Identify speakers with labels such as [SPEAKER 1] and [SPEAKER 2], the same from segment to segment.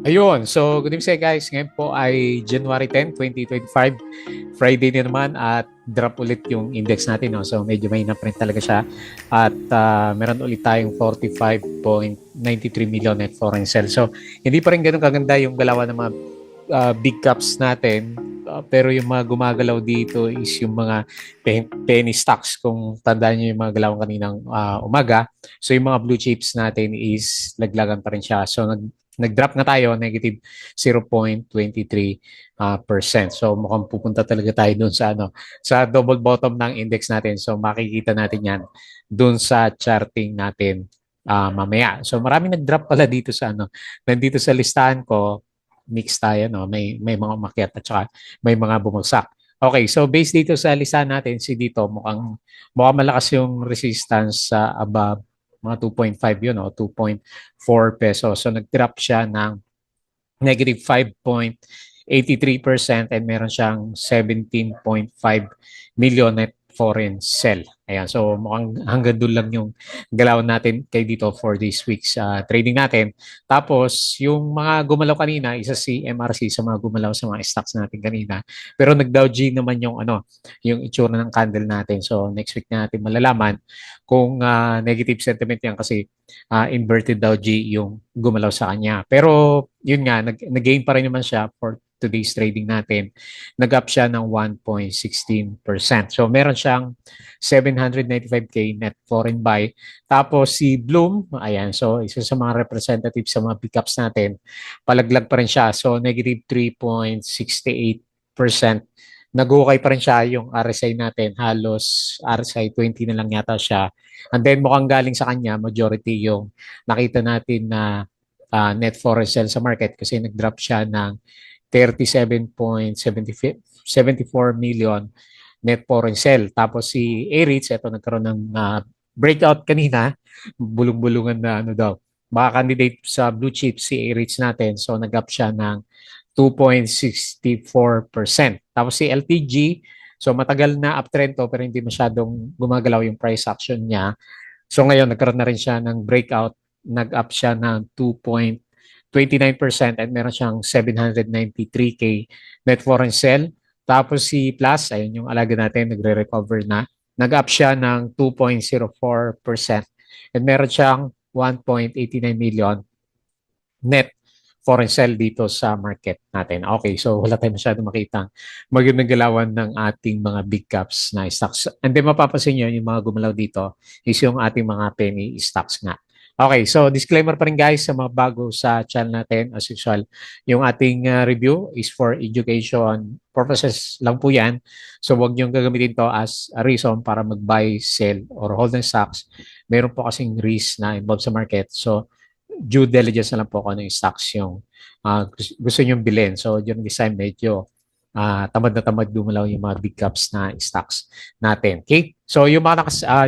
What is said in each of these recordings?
[SPEAKER 1] Ayun, so good evening guys. Ngayon po ay January 10, 2025. Friday na naman at drop ulit yung index natin. No? So medyo may na-print talaga siya. At meron ulit tayong 45.93 million net foreign sales. So hindi pa rin ganun kaganda yung galawan ng mga big caps natin. Pero yung mga gumagalaw dito is yung mga penny stocks. Kung tandaan nyo yung mga galawan kaninang umaga. So yung mga blue chips natin is laglagan pa rin siya. So nag-drop nga tayo, negative 0.23%. So mukhang pupunta talaga tayo dun sa sa double bottom ng index natin. So makikita natin 'yan dun sa charting natin mamaya. So maraming nag-drop pala dito sa nandito sa listahan ko, mix tayo no. May mga umakyat at saka may mga bumagsak. Okay, so based dito sa listahan natin, si dito mukhang malakas yung resistance sa above mga 2.5 yun, no? 2.4 pesos. So nag-drop siya ng negative 5.83% and meron siyang 17.5 million net foreign sell. Ayan, so mukhang hanggang doon lang yung galaw natin kay dito for this week's trading natin. Tapos, yung mga gumalaw kanina, isa si MRC sa mga gumalaw sa mga stocks natin kanina. Pero nag-Dow G naman yung yung itsura ng candle natin. So, next week natin malalaman kung negative sentiment yan kasi inverted Dow G yung gumalaw sa kanya. Pero yun nga, nag-gain pa rin naman siya for today's trading natin. Nag-up siya ng 1.16%. So meron siyang 795K net foreign buy. Tapos si Bloom, ayan, so isa sa mga representative sa mga pickups natin, palaglag pa rin siya. So negative 3.68%. Nag-ukay pa rin siya yung RSI natin. Halos RSI 20 na lang yata siya. And then mukhang galing sa kanya, majority yung nakita natin na net foreign sell sa market kasi nag-drop siya ng 37.74 million net foreign sell. Tapos si AREITs, ito nagkaroon ng breakout kanina, bulong-bulungan na daw. Baka candidate sa blue chip si AREITs natin. So nag-up siya ng 2.64%. Tapos si LTG, so matagal na uptrend to pero hindi masyadong gumagalaw yung price action niya. So ngayon nagkaroon na rin siya ng breakout, nag-up siya ng 2.29% and meron siyang 793K net foreign sell. Tapos si Plus, ayun yung alaga natin, nagre-recover na. Nag-up siya ng 2.04% and meron siyang 1.89 million net foreign sell dito sa market natin. Okay, so wala tayong masyado makita magandang galawan ng ating mga big caps na stocks. And then mapapansin nyo yung mga gumalaw dito is yung ating mga penny stocks nga. Okay, so disclaimer pa rin guys sa mga bago sa channel natin. As usual, yung ating review is for education purposes lang po yan. So huwag nyo gagamitin to as a reason para mag-buy, sell, or hold ng stocks. Meron po kasing risk na involved sa market. So due diligence na lang po kung ano yung stocks yung gusto nyo bilhin. So during this time, medyo tamad na tamad gumalaw yung mga big caps na stocks natin. Okay? So yung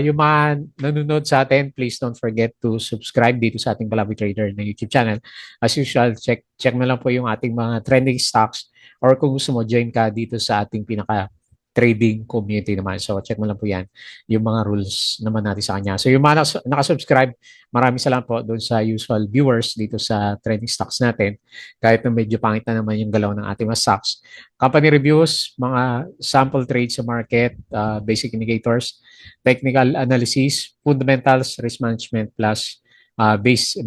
[SPEAKER 1] yung mga nanonood sa atin, please don't forget to subscribe dito sa ating Palaboy Trader na YouTube channel. As usual, check mo lang po yung ating mga trending stocks or kung gusto mo, join ka dito sa ating pinaka trading community naman. So check mo lang po yan, yung mga rules naman natin sa kanya. So yung mga nakasubscribe, maraming salamat po doon sa usual viewers dito sa trending stocks natin. Kahit na medyo pangit na naman yung galaw ng ating mga stocks. Company reviews, mga sample trades sa market, basic indicators, technical analysis, fundamentals, risk management, plus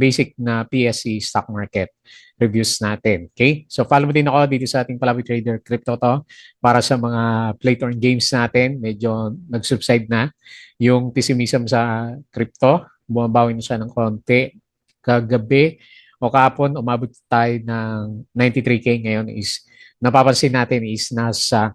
[SPEAKER 1] basic na PSE stock market reviews natin. Okay? So follow mo din ako dito sa ating Palaboy Trader Crypto to para sa mga play to earn games natin. Medyo nag-subside na yung pessimism sa crypto. Bumabawi na siya ng konti. Kagabi o kahapon, umabot tayo ng 93K. Ngayon is, napapansin natin is nasa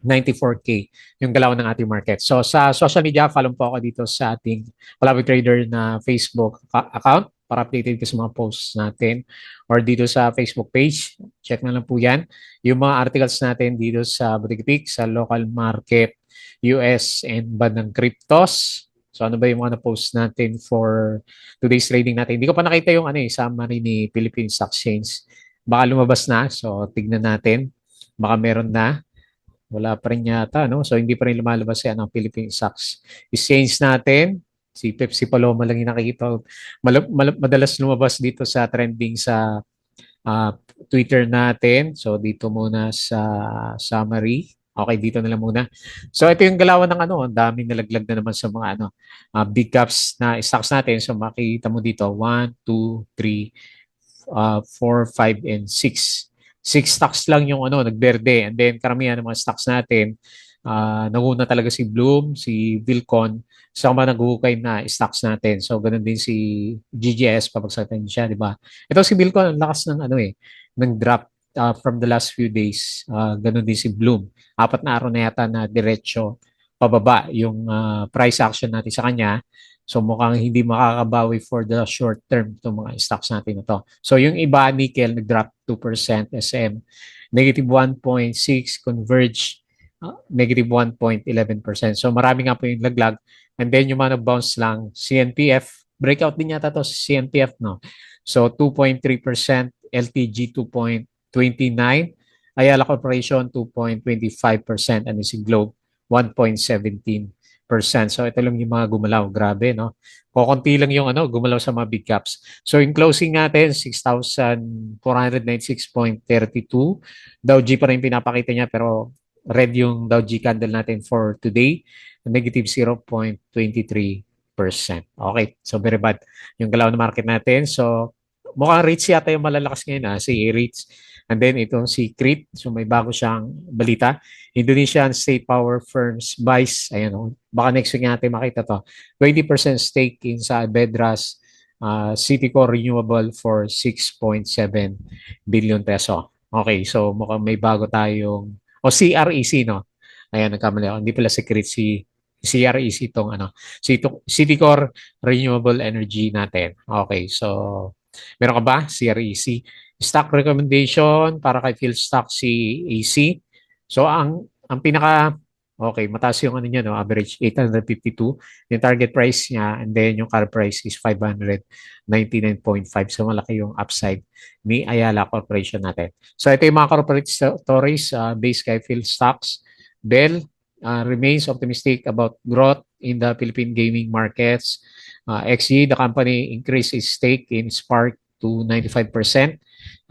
[SPEAKER 1] 94K yung galaw ng ating market. So sa social media, follow po ako dito sa ating Palaboy Trader na Facebook account para updated ka sa mga posts natin or dito sa Facebook page. Check na lang po yan. Yung mga articles natin dito sa Butikipik, sa local market, US and bandang cryptos. So ano ba yung mga na-post natin for today's trading natin? Hindi ko pa nakita yung summary ni Philippine Stock Exchange. Baka lumabas na. So tignan natin. Baka meron na. Wala pa rin yata, no? So hindi pa rin lumalabas yan ang Philippine Stocks Exchange natin. Si Pepsi Paloma lang yung nakikita. Madalas lumabas dito sa trending sa Twitter natin. So dito muna sa summary. Okay, dito na lang muna. So ito yung galawan ng ano, ang daming nalaglag na naman sa mga ano, big caps na stocks natin. So makikita mo dito, 1, 2, 3, 4, 5, and 6. 6 stocks lang yung ano, nagberde. And then karamihan ng mga stocks natin, nanguna talaga si Bloom, si Vilcon, sa mga naghuhukay na stocks natin. So ganun din si GGS, pabagsak din siya, di ba? Ito si Vilcon, ang lakas ng ano ng drop from the last few days. Ganun din si Bloom. 4 na araw na yata na diretso pababa yung price action natin sa kanya. So mukhang hindi makakabawi for the short term itong mga stocks natin na to. So yung iba, nickel, nag-drop 2%, SM, negative 1.6, Converge, negative 1.11%. So marami nga po yung laglag. And then yung mga nag-bounce lang, CNPF, breakout din yata to sa CNPF, no? So 2.3%, LTG 2.29%, Ayala Corporation 2.25%, and si Globe 1.17%. So ito lang yung mga gumalaw. Grabe, no? Kukunti lang yung ano, gumalaw sa mga big caps. So in closing natin, 6,496.32. Dow G pa rin pinapakita niya, pero red yung Dow G candle natin for today, negative 0.23%. Okay, so very bad yung galaw ng market natin. So mukhang REITs yata yung malalakas ngayon, si REITs. And then itong si CREIT, so may bago siyang balita. Indonesian State Power Firms buys, ayan o, baka next week natin makita to, 20% stake in sa Bedras Citicore Renewable for 6.7 billion peso. Okay, so mukhang may bago tayong, o CREC, no? Ayan, nagkamali ako. Hindi pala secret si CREC itong ano, Citicore Renewable Energy natin. Okay, so meron ka ba CREC? Stock recommendation para kay Philstock CAC. So ang pinaka okay, mataas yung ano niya, no, average 852. Yung target price niya, and then yung current price is 599.5. So malaki yung upside ni Ayala Corporation natin. So ito yung mga corporate stories based kay Philstocks. Bell remains optimistic about growth in the Philippine gaming markets. XE, the company increased its stake in Spark to 95%.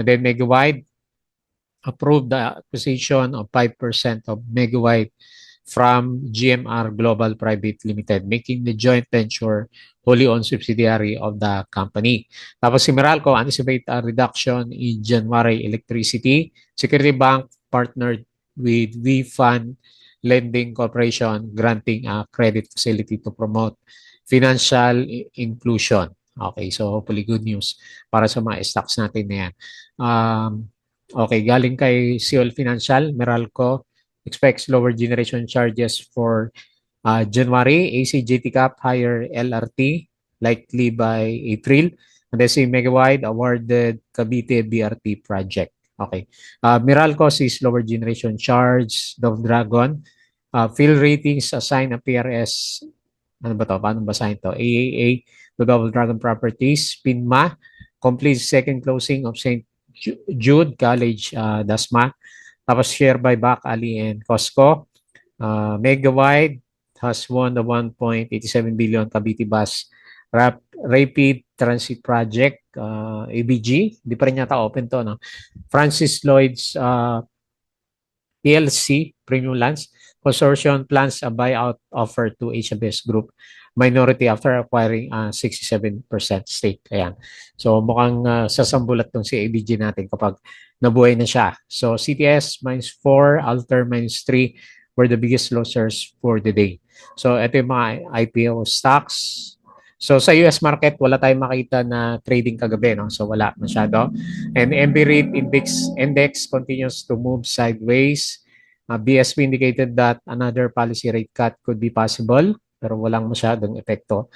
[SPEAKER 1] And then Megawide approved the acquisition of 5% of Megawide from GMR Global Private Limited, making the joint venture wholly owned subsidiary of the company. Tapos si Meralco anticipate a reduction in January electricity. Security Bank partnered with WeFund Lending Corporation, granting a credit facility to promote financial inclusion. Okay, so hopefully good news para sa mga stocks natin na yan. Okay, galing kay Seoul Financial, Meralco expects lower generation charges for January. ACJT Cap higher LRT, likely by April. And then si Megawide awarded Cavite BRT project. Okay. Meralco sees lower generation charge. Dove Dragon. Fill ratings assign a PRS. Ano ba to? Paano basahin to? AAA to Double Dragon Properties. PINMA completes second closing of St. Jude College, Dasma. Tapos share buyback, Ali and Costco. Megawide has won the 1.87 billion Cavite Bus Rapid Transit Project, ABG. Di pa rin yata open to, no? Francis Lloyd's PLC, Premium Lands Consortium plans a buyout offer to HBS Group minority after acquiring a 67% stake. Ayan. So mukhang sasambulat tong si ABG natin kapag nabuhay na siya. So CTS -4, Alter -3 were the biggest losers for the day. So ito yung mga IPO stocks. So sa US market, wala tayong makita na trading kagabi, no? So wala masyado. And MB index continues to move sideways. BSP indicated that another policy rate cut could be possible, pero walang masyadong epekto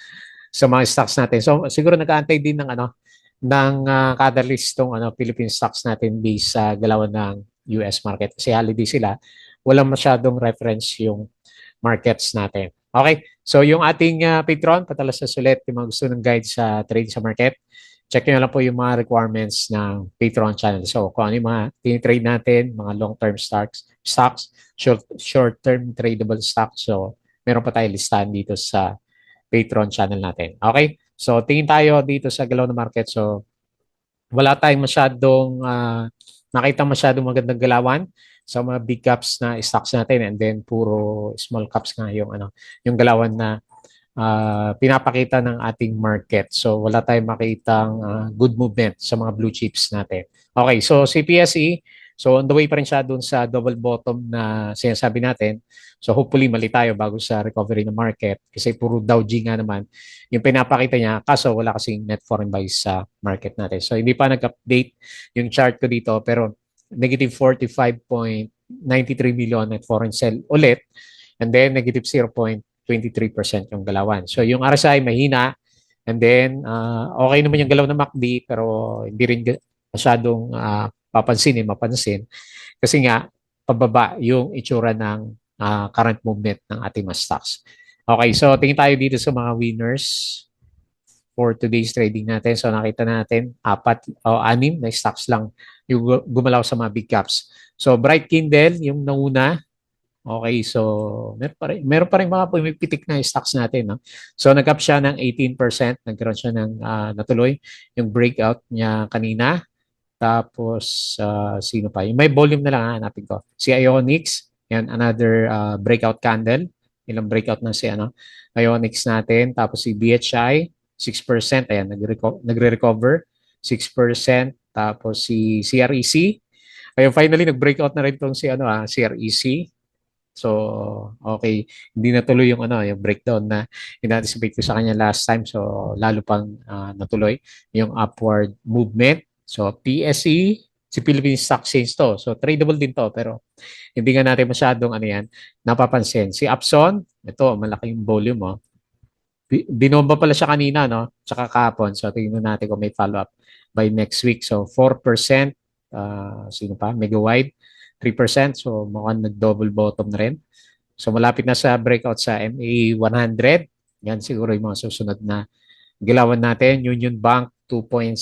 [SPEAKER 1] sa mga stocks natin. So siguro nag-aantay din ng ano ng catalyst tong ano Philippine stocks natin based sa galawan ng US market kasi holiday sila. Walang masyadong reference yung markets natin. Okay, so yung ating Patreon, patalas sa sulit, yung mga gusto ng guide sa trade sa market, check nyo lang po yung mga requirements ng Patreon channel. So kung ano yung mga tinitrade natin, mga long-term stocks, short-term tradable stocks. So meron pa tayo listahan dito sa Patreon channel natin. Okay, so tingin tayo dito sa galaw ng market. So wala tayong masyadong nakita masyadong magandang galawan sa mga big caps na stocks natin, and then puro small caps nga yung yung galawan na pinapakita ng ating market. So wala tayong makitang good movement sa mga blue chips natin. Okay, so si PSE, so on the way pa rin siya dun sa double bottom na sinasabi natin. So hopefully mali tayo bago sa recovery ng market kasi puro Dow G nga naman yung pinapakita niya, kaso wala kasing net foreign buys sa market natin. So hindi pa nag-update yung chart ko dito, pero negative 45.93 million net foreign sell ulit, and then negative 0.23% yung galawan. So yung RSI mahina, and then okay naman yung galaw ng MACD, pero hindi rin masyadong mapansin kasi nga pababa yung itsura ng current movement ng ating mga stocks. Okay, so tingin tayo dito sa mga winners for today's trading natin. So nakita natin, apat o anim na stocks lang yung gumalaw sa mga big caps. So Bright Kindle, yung nauna. Okay, so meron pa rin mga pumipitik na stocks natin. No? So nag-up siya ng 18%, nagkaroon siya ng natuloy yung breakout niya kanina. Tapos, sino pa? Yung may volume na lang, hanapin ko. Si Ionix, yan, another breakout candle. Ilang breakout na si Ionix natin. Tapos si BHI, 6%. Ayan, nagre-recover. 6%. Tapos si CREC. Ayun, finally, nag-breakout na rin itong si CREC. So, okay, hindi natuloy yung yung breakdown na in-anticipate ko sa kanya last time. So, lalo pang natuloy yung upward movement. So, PSE, si Philippine Stock Exchange to. So, tradable din to, pero hindi nga natin masyadong napapansin. Si Upson, ito, malaki yung volume, oh. Binomba pala siya kanina, no? Tsaka kahapon. So, tingnan natin kung may follow-up by next week. So, 4%. Sino pa? Megawide, 3%. So, mukhang nag-double bottom na rin. So, malapit na sa breakout sa MA 100. Yan siguro yung mga susunod na galawan natin. Union Bank, 2.6.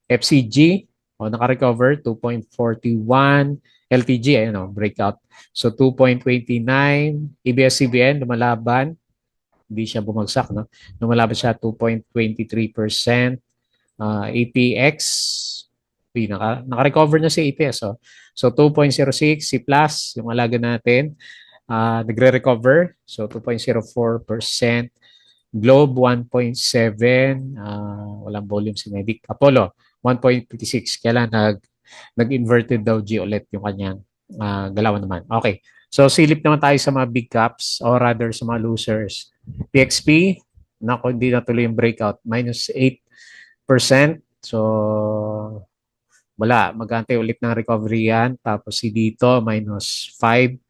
[SPEAKER 1] FCG, naka-recover, 2.41. LTG, ayun, breakout. So, 2.29. ABS-CBN, lumalaban. Hindi siya bumagsak, no? Lumalaban siya 2.23%. APX, naka-recover na si APS. So 2.06, si Plus, yung alaga natin, nagre-recover. So 2.04%. Globe, 1.7. Walang volume si Medic. Apollo, 1.56. Kailan nag-inverted daw G ulit yung kanyang galawan naman. Okay. So silip naman tayo sa mga big caps or rather sa mga losers. PXP, hindi natuloy yung breakout. Minus 8%. So wala. Mag-antay ulit ng recovery yan. Tapos si dito, minus 5.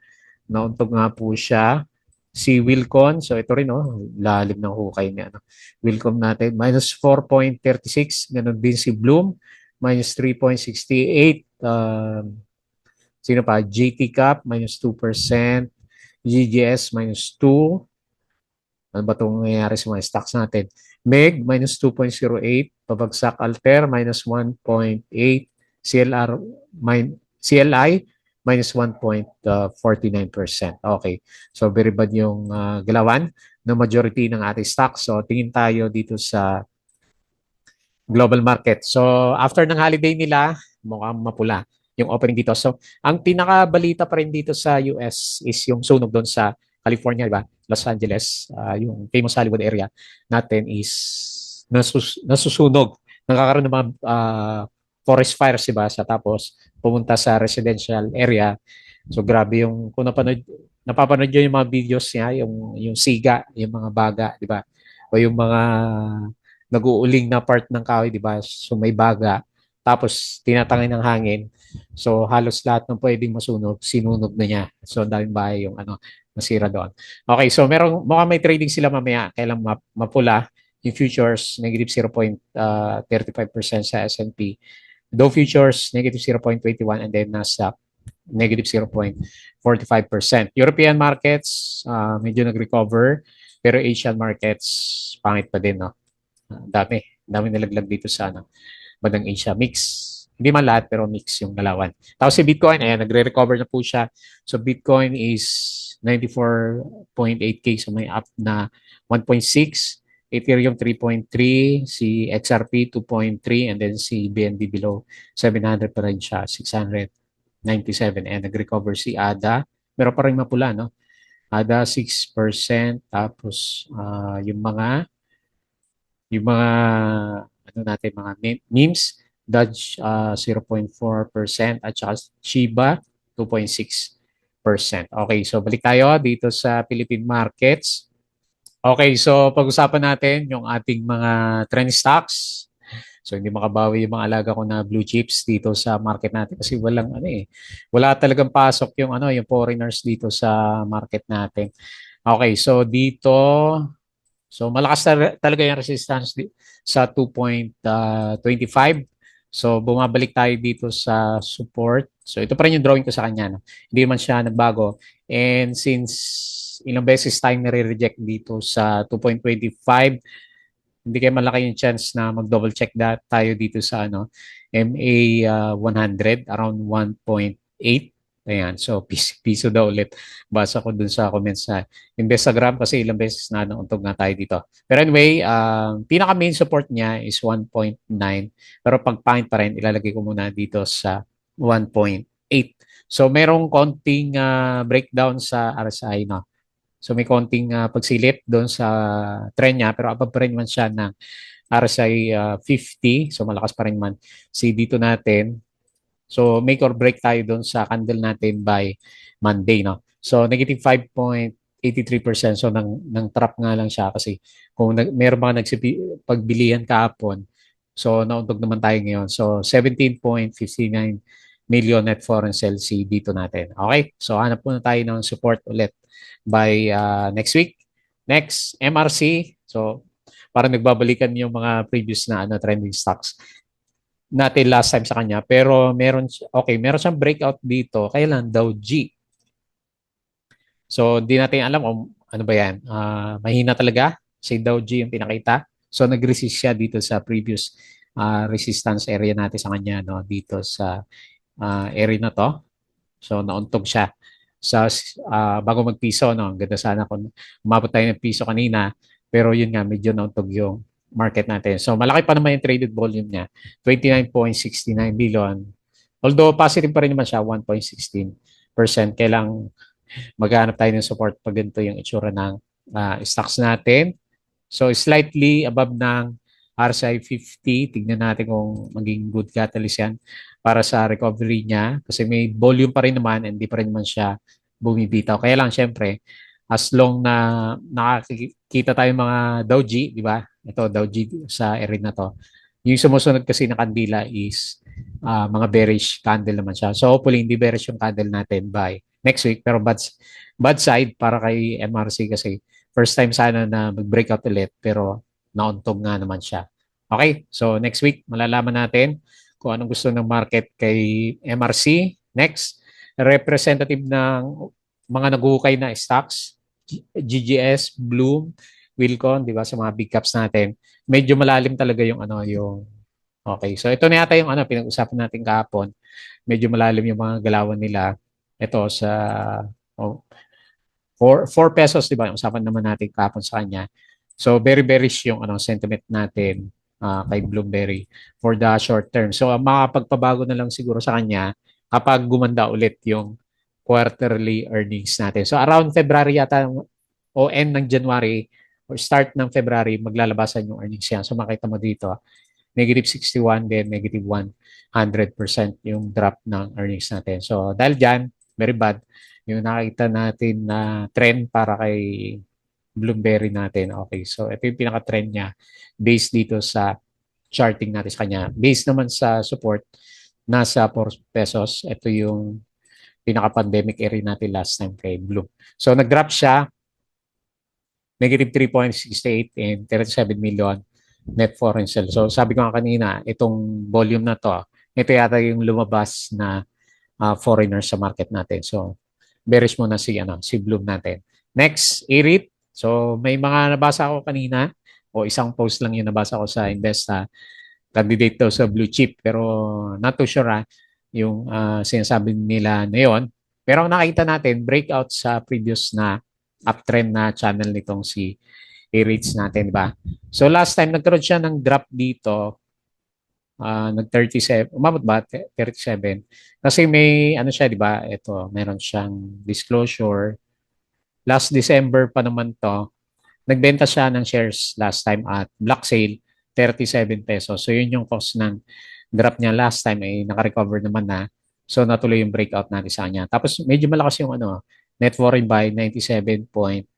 [SPEAKER 1] Nauntog nga po siya. Si Wilcon, so ito rin, lalim ng hukay niya. Wilcon natin, minus 4.36. Ganon din si Bloom, minus 3.68. Sino pa? JT Cap, minus 2%. GGS, minus 2. Ano ba itong nangyayari sa mga stocks natin? MEG, minus 2.08. Pabagsak Alter, minus 1.8. CLI, minus 1.49%. Okay. So, very bad yung galawan ng majority ng ating stocks. So, tingin tayo dito sa global market. So, after ng holiday nila, mukhang mapula yung opening dito. So, ang pinakabalita pa rin dito sa US is yung sunog doon sa California, diba? Los Angeles, yung famous Hollywood area natin is nasusunog. Nakakaroon ng mga forest fires, diba? Tapos, pumunta sa residential area. So, grabe yung, kung napapanood nyo yung mga videos niya, yung siga, yung mga baga, diba? O yung mga nag-uuling na part ng kahoy, di ba? So may baga. Tapos tinatangay ng hangin. So halos lahat ng pwedeng masunog, sinunog na niya. So ang daming bahay yung nasira doon. Okay, so mukhang may trading sila mamaya. Kailang mapula yung futures, negative 0.35% sa S&P. Dow futures, negative 0.21, and then Nasdaq, negative 0.45%. European markets, medyo nag-recover. Pero Asian markets, pangit pa din, no? Dami nilaglag dito sa bandang Asia. Mix. Hindi man lahat, pero mix yung galawan. Tapos si Bitcoin, ayan, nagre-recover na po siya. So Bitcoin is 94.8K. So may up na 1.6. Ethereum 3.3, si XRP 2.3, and then si BNB below 700 pa rin siya, 697. And nag-recover si ADA. Meron pa rin mapula, no? ADA 6%, tapos yung mga ano natin, mga memes, Dodge 0.4% at saka Shiba 2.6%. Okay, so balik tayo dito sa Philippine markets. Okay, so pag-usapan natin yung ating mga trend stocks. So hindi makabawi yung mga alaga ko na blue chips dito sa market natin kasi wala talagang pasok yung foreigners dito sa market natin. Okay, so dito malakas talaga yung resistance sa 2.25. So bumabalik tayo dito sa support. So ito pa rin yung drawing ko sa kanya. No? Hindi man siya nagbago. And since ilang beses tayong nare-reject dito sa 2.25, hindi kayo malaki yung chance na mag-double check tayo dito sa MA 100 around 1.8. Ayan, so piso daw ulit. Basa ko dun sa comments na Investagram kasi ilang beses na nauntog na tayo dito. Pero anyway, pinaka main support niya is 1.9. Pero pag pangit pa rin, ilalagay ko muna dito sa 1.8. So merong konting breakdown sa RSI, no? So may konting pagsilip doon sa trend niya pero above pa rin man siya ng RSI 50. So malakas pa rin man si dito natin. So make or break tayo doon sa candle natin by Monday, no. So negative 5.83%. So nang trap nga lang siya kasi kung meron mga pagbilihan kahapon, so nauntog naman tayo ngayon. So 17.59 million net foreign sales si dito natin. Okay? So hanap muna tayo ng support ulit by next week. Next, MRC. So parang nagbabalikan yung mga previous na trending stocks natin last time sa kanya. Pero meron siyang breakout dito. Kailan daw G? So, di natin alam kung ano ba yan. Mahina talaga. Si Dow G yung pinakita. So, nag-resist siya dito sa previous resistance area natin sa kanya, no? Dito sa area na to. So, nauntog siya sa bago magpiso, no? Ganda sana kung umabot tayo ng piso kanina. Pero yun nga, medyo nauntog yung market natin. So, malaki pa naman yung traded volume niya. 29.69 billion. Although positive pa rin naman siya, 1.16%. Kailang maghanap tayo ng support pag ganito yung itsura ng stocks natin. So slightly above ng RSI 50. Tignan natin kung maging good catalyst yan para sa recovery niya. Kasi may volume pa rin naman and hindi pa rin naman siya bumibitaw. Kaya lang syempre, as long na nakakita tayo mga Dow G, di ba? Ito, Dow G sa area na to. Yung sumusunod kasi na kandila is mga bearish candle naman siya. So hopefully hindi bearish yung candle natin by next week. Pero bad side para kay MRC kasi first time sana na mag-breakout ulit pero nauntog nga naman siya. Okay, so next week malalaman natin kung anong gusto ng market kay MRC. Next, representative ng mga naguhukay na stocks, GGS, Bloom, Wilcon, di ba, sa mga big caps natin. Medyo malalim talaga yung okay. So ito na yata yung pinag-usapan natin kahapon. Medyo malalim yung mga galawan nila. Ito sa 4 pesos, di ba? Usapan naman natin kahapon sa kanya. So very bearish yung sentiment natin kay Bloomberry for the short term. So makapagpabago na lang siguro sa kanya kapag gumanda ulit yung quarterly earnings natin. So around February yata o end ng January or start ng February maglalabasan yung earnings yan. So makita mo dito, negative 61 then negative 100% yung drop ng earnings natin. So dahil dyan, very bad yung nakita natin na trend para kay Bloomberry natin. Okay, so ito yung pinaka-trend niya based dito sa charting natin sa kanya. Based naman sa support, nasa 4 pesos. Ito yung pinaka-pandemic area natin last time kay Bloom. So nag-drop siya, negative 3.68 and 37 million net foreign sales. So sabi ko nga kanina, itong volume na to, ito yata yung lumabas na foreigner sa market natin. So bearish muna si Bloom natin. Next, IRIT. So may mga nabasa ako kanina o isang post lang yung nabasa ko sa Investa. Candidate daw sa blue chip pero not too sure yung sinasabi nila na yun. Pero ang nakita natin, breakout sa previous na uptrend na channel nitong si i-reach natin, di ba? So last time nagkaroon siya ng drop dito, nag-37, umabot ba? 37. Kasi may ano siya, di ba? Ito, meron siyang disclosure. Last December pa naman to, nagbenta siya ng shares last time at block sale, 37 pesos. So yun yung cost ng drop niya last time ay naka-recover naman na. So natuloy yung breakout natin sa kanya. Tapos medyo malakas yung ano, net foreign buy 97.92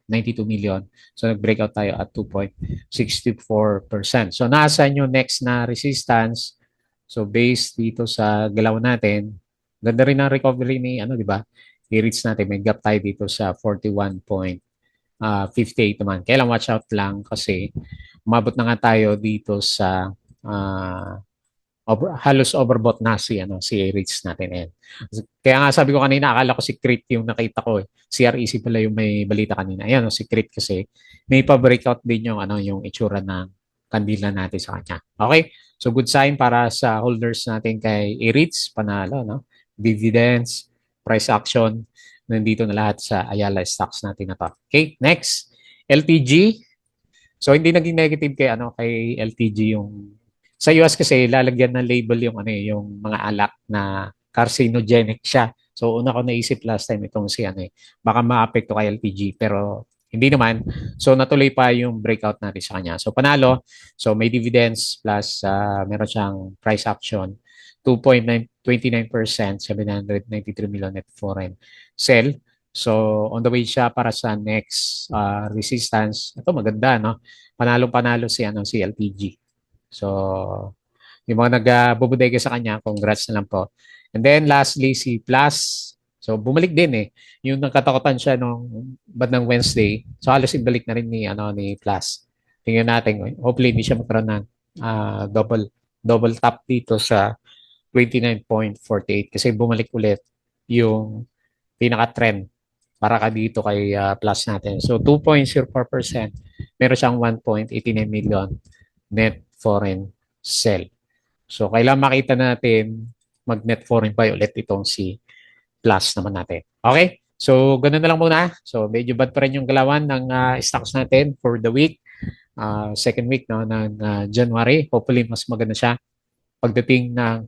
[SPEAKER 1] million. So nag-breakout tayo at 2.64%. So nasaan yung next na resistance? So based dito sa galaw natin, ganda rin ang recovery ni ano, di ba? I-reach natin, may gap tayo dito sa 41.58 naman. Kailan watch out lang kasi umabot na nga tayo dito sa halos overbought na si rates natin. Yan. Kaya nga sabi ko kanina, akala ko si Crit yung nakita ko. CREC pala yung may balita kanina. Ayan, si Crit kasi may pa-breakout din yung itsura ng kandila natin sa kanya. Okay? So good sign para sa holders natin kay REITs, panalo, no? Dividends, price action, nandito na lahat sa Ayala stocks natin na to. Okay, next, LTG. So hindi naging negative kay LTG yung sa US kasi lalagyan ng label yung mga alak na carcinogenic siya. So una ko naisip last time itong si baka maapekto kay LPG pero hindi naman. So natuloy pa yung breakout natin sa kanya. So panalo. So may dividends plus meron siyang price action 2.29%, 793 million net foreign sell. So on the way siya para sa next resistance. Ito maganda no. Panalo-panalo si LPG. So, yung mga nagbubudega sa kanya, congrats na lang po. And then lastly, si Plus. So, bumalik din yung nagkatakutan siya nung bandang Wednesday. So, halos ibalik na rin ni Plus. Tingnan natin. Hopefully, hindi siya magkaroon ng double top dito sa 29.48 kasi bumalik ulit yung pinaka-trend para ka dito kay Plus natin. So, 2.04%. Meron siyang 1.89 million net foreign sell. So, kailangan makita natin mag-net foreign buy ulit itong si Plus naman natin. Okay? So, ganun na lang muna. So, medyo bad pa rin yung galawan ng stocks natin for the week. Second week ng January. Hopefully, mas maganda siya pagdating ng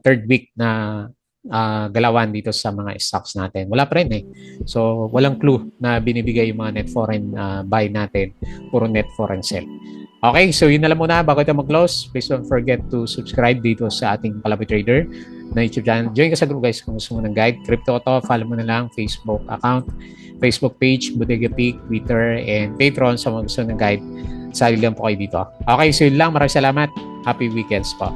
[SPEAKER 1] third week na galawan dito sa mga stocks natin. Wala pa rin So, walang clue na binibigay yung mga net foreign buy natin. Puro net foreign sell. Okay, so yun na lang muna bago ito mag-close. Please don't forget to subscribe dito sa ating Palaboy Trader na YouTube channel. Join ka sa group guys kung gusto mo ng guide. Crypto to, follow mo na lang Facebook account, Facebook page, Bodega Peak, Twitter, and Patreon sa mga gusto ng guide. Sali lang po kayo dito. Okay, so yun lang. Maraming salamat. Happy weekends po.